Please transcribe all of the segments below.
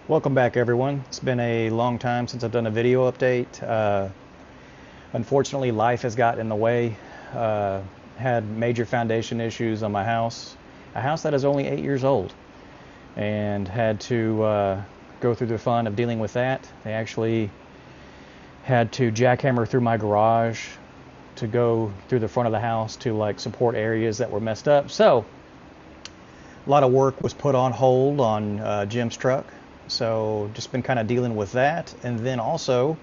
Welcome back, everyone. It's been a long time since I've done a video update. Unfortunately, life has gotten in the way. Had major foundation issues on my house, a house that is only 8 years old, and had to go through the fun of dealing with that. They actually had to jackhammer through my garage to go through the front of the house to like support areas that were messed up. So a lot of work was put on hold on Jim's truck. So just been kind of dealing with that. And then also,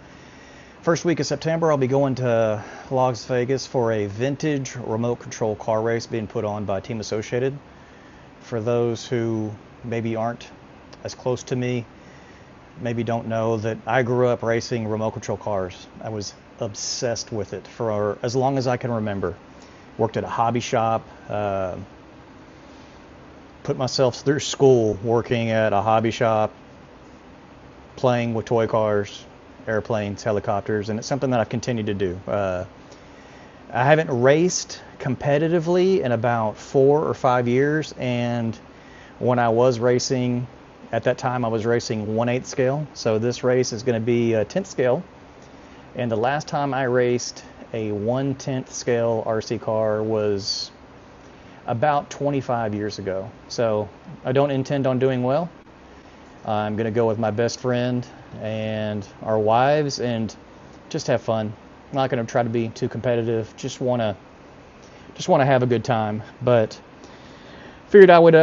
first week of September, I'll be going to Las Vegas for a vintage remote control car race being put on by Team Associated. For those who maybe aren't as close to me, maybe don't know that I grew up racing remote control cars. I was obsessed with it for as long as I can remember. Worked at a hobby shop, put myself through school working at a hobby shop, playing with toy cars, airplanes, helicopters, and it's something that I've continued to do. I haven't raced competitively in about 4 or 5 years, and when I was racing, at that time I was racing 1/8 scale, so this race is going to be a 10th scale, and the last time I raced a 1/10 scale RC car was about 25 years ago, so I don't intend on doing well. I'm going to go with my best friend and our wives and just have fun. I'm not going to try to be too competitive. Just want to have a good time. But figured I would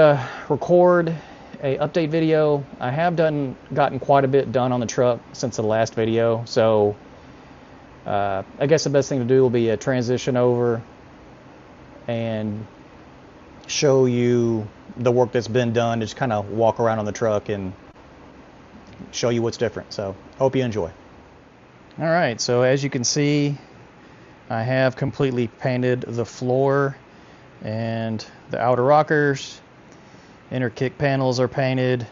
record a update video. I have gotten quite a bit done on the truck since the last video. So I guess the best thing to do will be a transition over and show you the work that's been done. Just kind of walk around on the truck and show you what's different. So hope you enjoy. All right, so as you can see, I have completely painted the floor and the outer rockers. Inner kick panels are painted.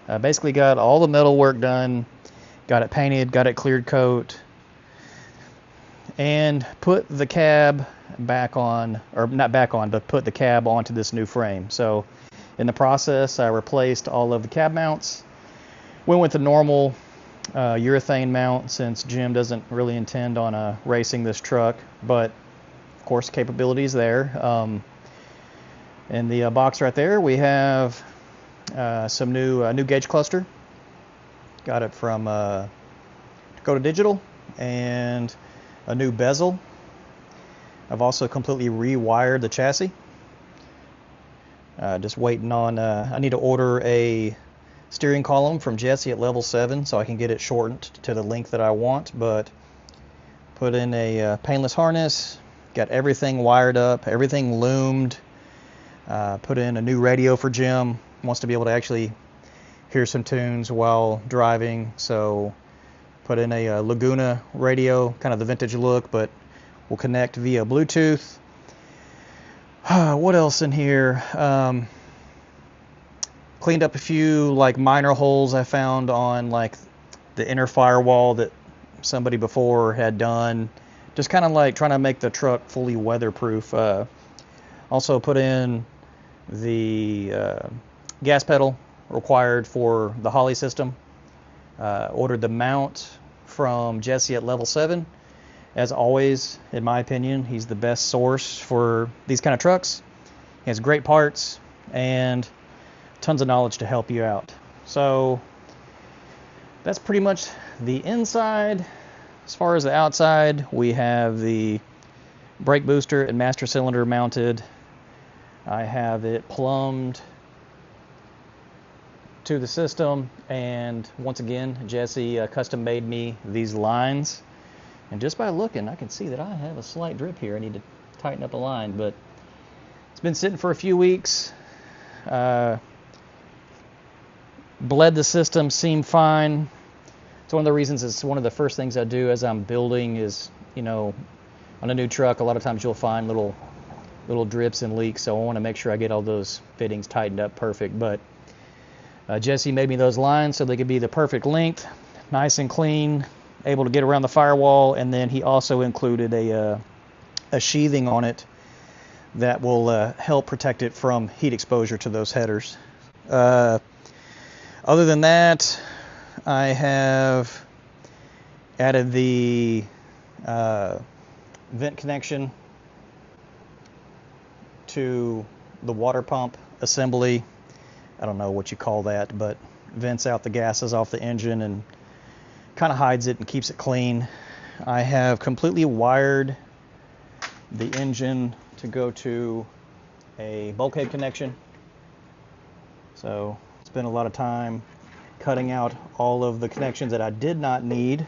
I basically got all the metal work done, got it painted, got it cleared coat, and put the cab back on, or not back on, but put the cab onto this new frame. So in the process, I replaced all of the cab mounts. Went with the normal urethane mount since Jim doesn't really intend on racing this truck, but of course capabilities there. In the box right there, we have some new gauge cluster. Got it from Dakota Digital, and a new bezel. I've also completely rewired the chassis. Just waiting on, I need to order a steering column from Jesse at level 7 so I can get it shortened to the length that I want, but put in a painless harness, got everything wired up, everything loomed, put in a new radio for Jim. Wants to be able to actually hear some tunes while driving, so put in a Laguna radio, kind of the vintage look, but will connect via Bluetooth. What else in here? Cleaned up a few like minor holes I found on like the inner firewall that somebody before had done. Just kind of like trying to make the truck fully weatherproof. Also put in the gas pedal required for the Holly system. Ordered the mount from Jesse at level 7. As always, in my opinion, he's the best source for these kind of trucks. He has great parts and tons of knowledge to help you out. So that's pretty much the inside. As far as the outside, we have the brake booster and master cylinder mounted. I have it plumbed to the system, and once again, Jesse custom made me these lines. And just by looking, I can see that I have a slight drip here. I need to tighten up the line, but it's been sitting for a few weeks. Bled the system, seemed fine. It's one of the reasons, it's one of the first things I do as I'm building is, you know, on a new truck, a lot of times you'll find little drips and leaks, so I want to make sure I get all those fittings tightened up perfect. But Jesse made me those lines so they could be the perfect length, nice and clean, able to get around the firewall, and then he also included a a sheathing on it that will help protect it from heat exposure to those headers. Other than that, I have added the vent connection to the water pump assembly. I don't know what you call that, but vents out the gases off the engine and kind of hides it and keeps it clean. I have completely wired the engine to go to a bulkhead connection. So spent a lot of time cutting out all of the connections that I did not need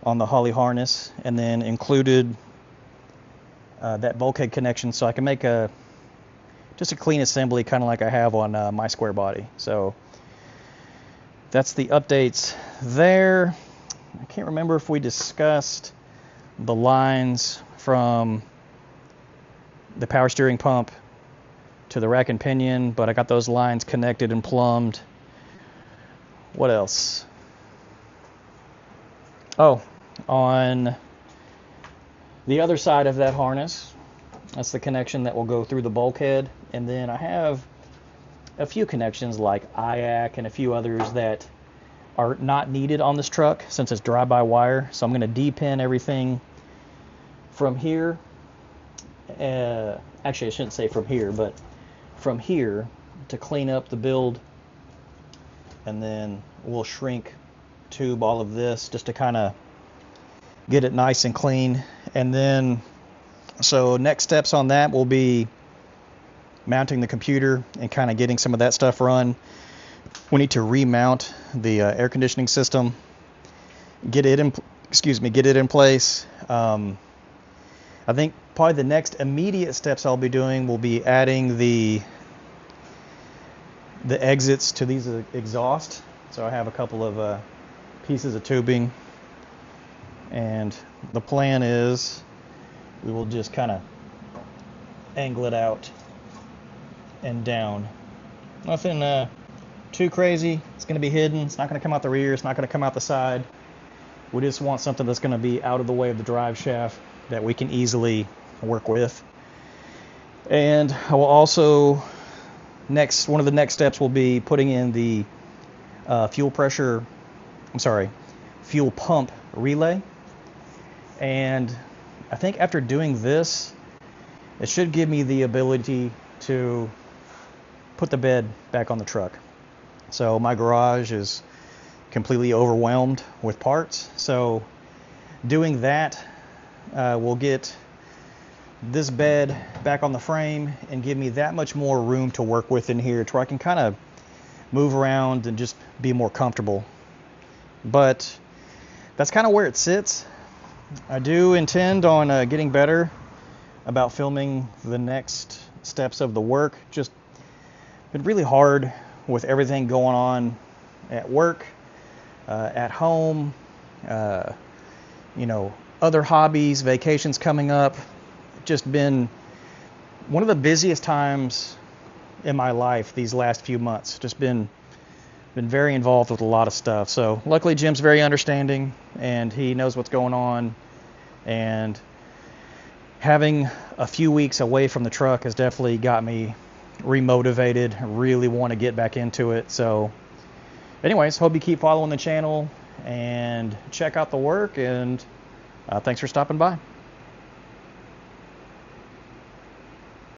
on the Holley harness, and then included that bulkhead connection so I can make just a clean assembly, kind of like I have on my square body. So that's the updates there. I can't remember if we discussed the lines from the power steering pump to the rack and pinion, but I got those lines connected and plumbed. What else? Oh, on the other side of that harness, that's the connection that will go through the bulkhead. And then I have a few connections like IAC and a few others that are not needed on this truck since it's drive-by-wire. So I'm going to de-pin everything from here. Actually, I shouldn't say from here, but from here to clean up the build. And then we'll shrink tube all of this just to kind of get it nice and clean. And then, so next steps on that will be mounting the computer and kind of getting some of that stuff run. We need to remount the air conditioning system, get it in place. I think probably the next immediate steps I'll be doing will be adding the exits to these exhausts. So I have a couple of pieces of tubing, and the plan is we will just kind of angle it out and down. Nothing too crazy. It's going to be hidden. It's not going to come out the rear. It's not going to come out the side. We just want something that's going to be out of the way of the drive shaft that we can easily work with. And I will also, one of the next steps will be putting in the fuel pump relay. And I think after doing this, it should give me the ability to put the bed back on the truck. So my garage is completely overwhelmed with parts. So doing that will get this bed back on the frame and give me that much more room to work with in here to where I can kind of move around and just be more comfortable. But that's kind of where it sits. I do intend on getting better about filming the next steps of the work. Just been really hard with everything going on at work, at home, other hobbies, vacations coming up. Just been one of the busiest times in my life these last few months. Just been very involved with a lot of stuff. So luckily Jim's very understanding and he knows what's going on, and having a few weeks away from the truck has definitely got me remotivated. I really want to get back into it. So anyways, hope you keep following the channel and check out the work, and thanks for stopping by.